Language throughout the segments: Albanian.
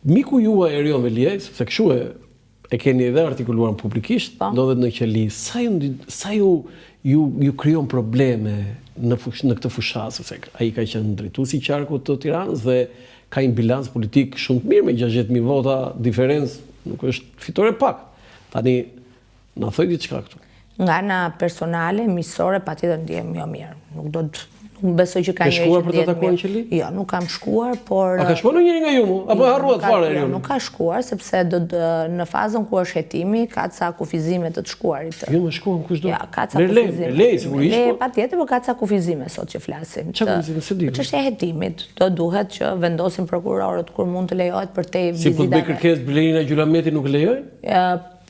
Miku juaj Erion Veliaj, sepse kështu e keni edhe artikuluar publikisht, ndodhet në qeli, sa ju krijon probleme në këtë fushat, sepse ai ka qenë drejtuesi i qarkut të Tiranës dhe ka një bilans politik shumë të mirë me 60.000 vota diferencë, nuk është fitore pak. Tani na thoj diçka këtu. Nga ana personale, miqësore, patjetër ndihem jo mirë. Nuk besoj që ka njëri që shkuar për të takuar në qeli? Jo, nuk kam shkuar, por... A ka shkuar në njëri nga ju mu? Apo harruat fare? Jo, nuk ka shkuar, sepse në fazën ku është hetimi, ka ca kufizime të të shkuarit. Jo, më shkuar në kushdo? Ja, ka ca kufizime. Lej, sigurisht? Lej, patjetër, por ka ca kufizime sot që flasim. Qa kufizime, se di? Çështja e hetimit, do duhet që vendosin prokurorët kur mund të lejohet për te vizitave. Si po të bëj kërkesë Blerina Gjulameti nuk lejoj?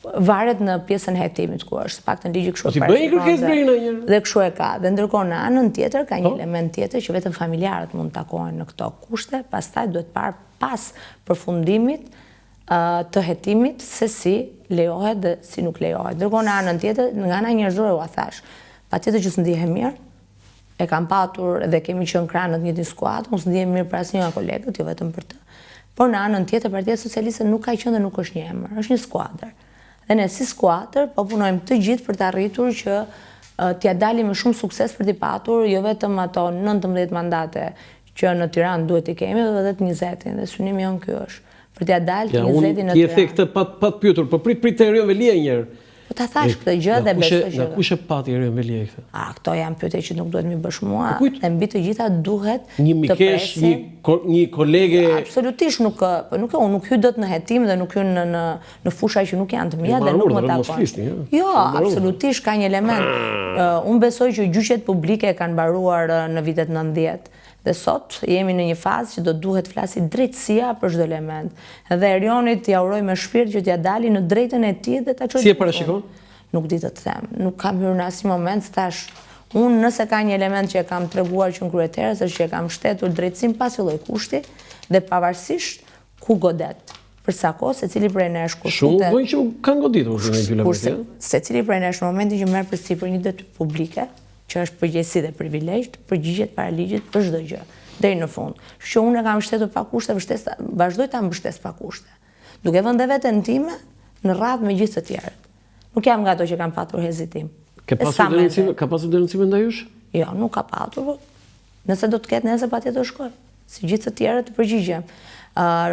Varet në pjesën e hetimit ku është, pak të ligji kështu. Ti bëj kërkesë Blerina njërë? Dhe kështu e ka. Dhe ndërkohë në anën tjetër ka një element tjetër që vetëm familjarët mund të takohen në këto kushte, pastaj duhet parë pas përfundimit të hetimit se si lejohet dhe si nuk lejohet. Ndërkohë në anën tjetër, nga ana njerëzore u thash, patjetër që s'ndihem mirë, e kam patur dhe kemi qenë krahë në të njëjtin skuadër, unë s'ndihem mirë për asnjë nga kolegët, jo vetëm për të. Por në anën tjetër, Partia Socialiste nuk ka qenë dhe nuk është një emër, është një skuadër. Dhe ne si skuadër po punojmë të gjithë për të arritur që t'ja dalim me shumë sukses për t'i patur, jo vetëm ato 19 mandate që në Tiranë duhet t'i kemi, dhe të 20-in, dhe synimi jonë kjo është. Për t'ja dalë të 20-in në Tiranë. Ti e the këtë pat pyetur, po prit të Erion Veliaj njërë. Po ta thash këtë gjë dhe besoj që... Nga kush e pati Erion Veliaj këtë? Këto janë pyetje që nuk duhet mi bësh mua, dhe mbi të gjitha duhet një mikesh, një kolege... Absolutisht nuk hy dot në hetim dhe nuk hy në fusha që nuk janë të mia dhe nuk më takon. Jo, absolutisht ka një element. Unë besoj që gjyqet publike kanë mbaruar në vitet 90. Dhe sot jemi në një fazë që do duhet flasi drejtësia për çdo element. Dhe Erionit t'ja uroj me shpirt që t'ja dali në drejtën e tij dhe ta çojë. Si e parashikon? Nuk di të them. Nuk kam hyrë në asnjë moment, thash, unë nëse ka një element që e kam treguar që në kryetarës është që e kam shtetur drejtësinë pas lloj kushti dhe pavarësisht ku godet. Për sa kohë secili prej nesh kushtet. Shumë vjen që kanë goditur në Gjulameti. Secili prej nesh në momentin që merr përsipër një detyrë publike, që është përgjegjësi dhe privilegj, përgjigjet para ligjit për çdo gjë, deri në fund. Që unë e kam mbështetur pa kushte, vazhdoj ta mbështes pa kushte. Duke vënë veten time në radhë me gjithë të tjerët. Nuk jam nga ato që kanë patur hezitim. Ka pasur denuncime ndaj jush? Jo, nuk ka patur. Nëse do të ketë nesër patjetër shkoj. Si gjithë të tjerët të përgjigjem.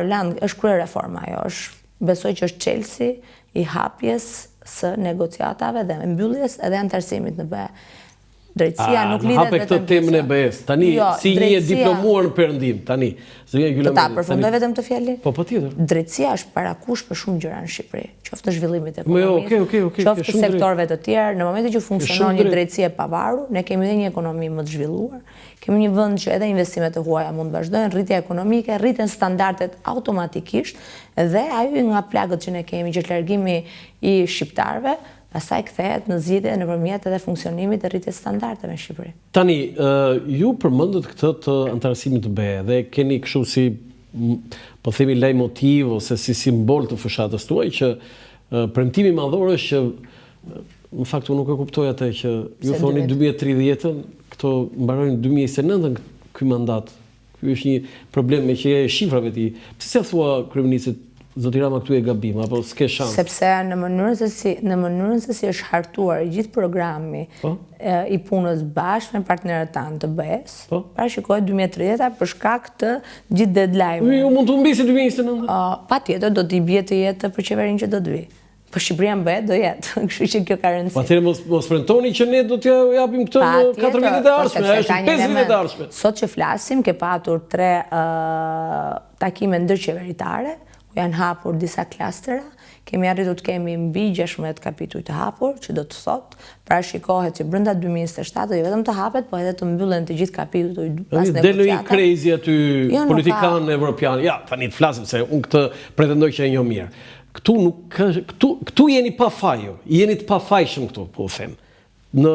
Roland, është kryereforma ajo, besoj që është çelësi i hapjes së negociatave dhe mbylljes edhe antarësimit në BE. Drejtësia nuk lidhet vetëm këtë temën e BE-s. Tani si një e diplomuar në perëndim, tani. Do ta përfundoj vetëm të fjalën? Po patjetër. Drejtësia është parakush për shumë gjëra në Shqipëri, qoftë zhvillimit ekonomik, qoftë sektorëve të tjerë. Në momentin që funksionon një drejtësi e pavarur, ne kemi edhe një ekonomi më të zhvilluar. Kemi një vend që edhe investimet e huaja mund të vazhdojnë, rritja ekonomike, rriten standardet automatikisht dhe ajo nga plagët që ne kemi, që largimi i shqiptarëve, pastaj kthehet në zgjidhje nëpërmjet edhe funksionimit të rritjes standardeve në Shqipëri. Tani, ju përmendët këtë të antarësimit të BE dhe keni kështu si, po themi, leitmotiv ose si simbol të fushatës tuaj që premtimi madhor është që në fakt unë nuk e kuptoj atë që ju thoni 2030-ën, këto mbarojnë 2029-ën ky mandat. Ky është një problem me që e shifrave ti. Pse s'ia thua kryeministit Zoti Rama këtu e gabim, apo s'ke shans? Sepse në mënyrën se si është hartuar gjithë programi i punës bashkë me partnerët tanë të BE-s, parashikohet 2030 për shkak të gjithë deadline-eve. Ju mund të humbisi 2029? Patjetër do t'i bie të jetë për qeverinë që do të vi. Po Shqipëria në BE do jetë, kështu që kjo ka rëndësi. Atëherë mos premtoni që ne do t'ja japim këtë në 4 vitet e ardhshme, është 5 vitet e ardhshme. Sot që flasim, ke patur 3 takime ndërqeveritare, janë hapur disa klastera, kemi arritur të kemi mbi 16 kapituj të hapur, që do të thotë, parashikohet që brenda 2027 jo vetëm të hapet, po edhe të mbyllen të gjithë kapituj pas negociatave. Del një crazy aty politikan evropian. Ja, tani të flasim se unë këtë pretendoj që e njoh mirë. Këtu jeni pa faj, jeni të pa fajshëm këtu, po u them, në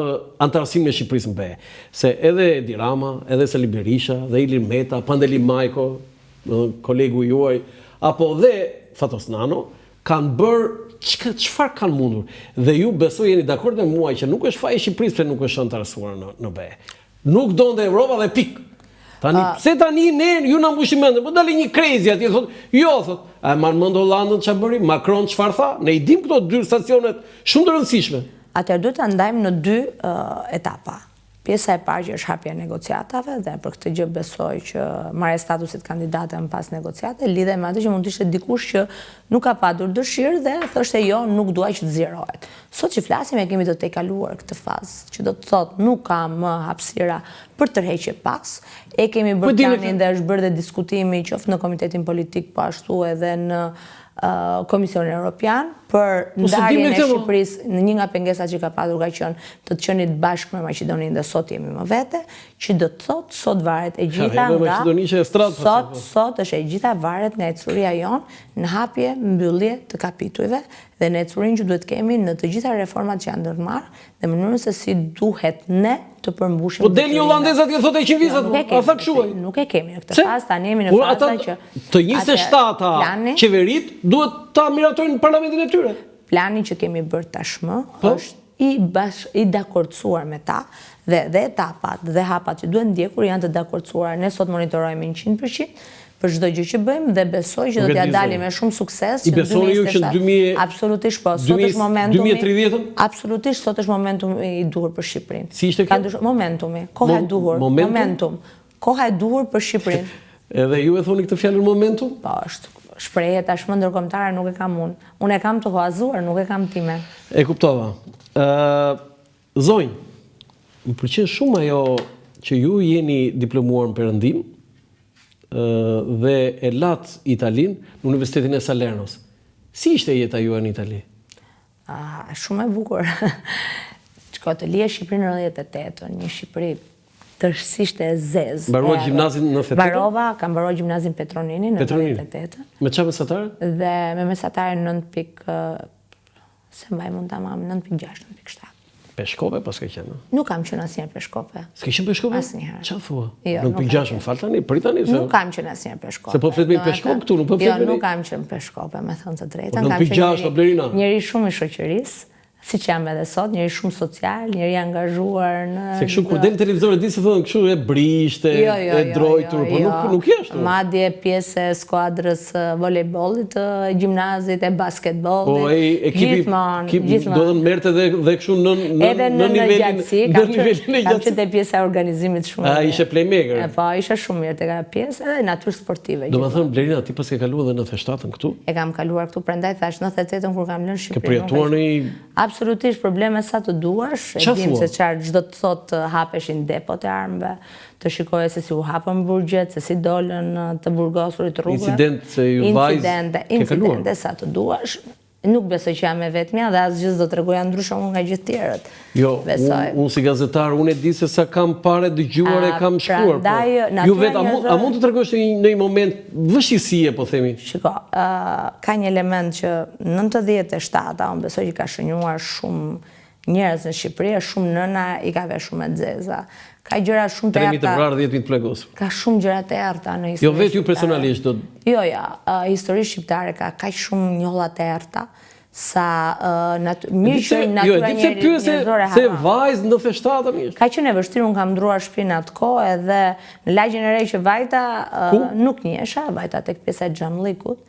antarësimin e Shqipërisë në BE. Se edhe Edi Rama, edhe Sali Berisha, dhe Ilir Meta, Pandeli Majko, kolegu juaj, apo dhe Fatos Nano, kanë bërë çfarë kanë mundur. Dhe ju besoj jeni dakord me mua që nuk është faji i Shqipërisë se nuk është antarësuar në BE. Nuk donte Evropa dhe pik. Tani, pse tani ne ju na mbushim mendën, po dali një crazy atje thotë, jo thotë, a marr mend Hollandën çfarë bëri? Macron çfarë tha? Ne I dim këto dy stacionet shumë të rëndësishme. Atëherë duhet ta ndajmë në dy etapa. Pjesa e parë që është hapja e negociatave dhe për këtë gjë besoj që marrja e statusit kandidate më pas negociate lidhe me atë që mund të ishte dikush që nuk ka patur dëshirë dhe thoshte jo, nuk dua që të zgjerohet. Sot që flasim e kemi të tejkaluar këtë fazë, që do të thotë nuk ka më hapësira për tërheqje pas. E kemi bërë planin dhe është bërë dhe diskutimi qoftë në Komitetin Politik, po ashtu edhe në Komisionin Evropian për ndarjen e Shqipërisë në një nga pengesat që ka patur ka qenë të qenit bashkë me Maqedoninë dhe sot jemi më vete, që do të thotë sot varet e gjitha nga sot është e gjitha varet nga ecuria jonë në hapje mbyllje të kapitujve dhe në ecurin që duhet kemi në të gjitha reformat që janë ndërmarrë dhe mënyrën se si duhet ne të përmbushim. Po del një holandezat që thotë 100 vizat, a tha kështu? Nuk e kemi në këtë fazë, tani jemi në fazën që të 27 qeverit duhet ta miratojnë parlamentin e tyre. Plani që kemi bërë tashmë është i dakordsuar me ta dhe etapat dhe hapat që duhet ndjekur janë të dakordsuar. Ne sot monitorojmë 100% për çdo gjë që bëjmë dhe besoj që do t'ja dalim me shumë sukses. I besoni ju që në 2030? Absolutisht po. Sot është momentumi. 2030? Absolutisht sot është momentumi i duhur për Shqipërinë. Si ishte kjo? Momentumi, koha e duhur. Momentum. Koha e duhur për Shqipërinë. Edhe ju e thoni këtë fjalën momentum? Po, është. Shprehje tashmë ndërkombëtare nuk e kam unë. Unë e kam të huazuar, nuk e kam time. E kuptova. Zonjë, më pëlqen shumë ajo që ju jeni diplomuar në perëndim dhe e lat Italinë në Universitetin e Salernos. Si ishte jeta juaj në Itali? Shumë e bukur. Shko të lije Shqipërinë në 98, një Shqipëri tërësisht e zezë. Mbarova gjimnazin në 98? Kam mbaruar gjimnazin Petronini në 98. Me çfarë mesatare? Dhe me mesatare 9. Se mbaj mund ta mam 9.6, 9.7. Peshkope pas ka qenë? Nuk kam qenë asnjëherë Peshkope. S'ke qenë Peshkope? Asnjëherë. Çfarë thua? 9.6, më fal tani, prit tani se. Nuk kam qenë asnjëherë Peshkope. Se po flet me Peshkop këtu, nuk po flet me. Jo, nuk kam qenë Peshkope, me thënë të drejtën. 9.6 Blerina. Njëri shumë i shoqërisë. Si që jam edhe sot, njëri shumë social, njëri angazhuar në... Se kështu kur del televizor e di se thonë kështu e brishte, e drojtur, po nuk jeshtu. Madje pjesë e skuadrës volejbollit, gjimnazit, e basketbollit, po ekipi do të merrte dhe kështu në nivelin e gjatësi. Kam qenë te pjesa e organizimit shumë. A ishe playmaker? Po, isha shumë mirë te pjesë edhe natyrë sportive. Do të thënë Blerina, ti pas ke kaluar edhe 97-ën këtu? E kam kaluar këtu, prandaj thash 98-ën kur kam lënë Shqipërinë. Absolutisht probleme sa të duash, e dim se çfarë çdo të thotë hapeshin depot e armëve, të shikoje se si u hapën burgjet, se si dolën të burgosurit rrugëve. Incident se ju vajzë ke kaluar. Incidente sa të duash. Nuk besoj që jam e vetmja dhe asgjë s'do t'rregoja ndryshe nga gjithë tjerët. Jo, unë si gazetar, unë e di se sa kam parë dëgjuar e kam shkruar. Ju vetë, a mund të tregosh në një moment vështirësie, po themi? Shiko, ka një element që në 97, unë besoj që ka shënjuar shumë njerëz në Shqipëri, shumë nëna i ka vesh shumë e xeza. Ka gjëra shumë të errta. 3.000 të vrarë, 10.000 të plagosur. Ka shumë gjëra të errta në histori. Jo vetë ju personalisht do. Jo, histori shqiptare ka kaq shumë njolla të errta sa mirë që natyra njerëzore se vajzë në feshtatë mirë. Ka qenë e vështirë, unë kam ndruar shtëpinë atë kohë edhe në lagjin e re që vajta nuk njehesha, vajta tek pjesa e xhamllikut.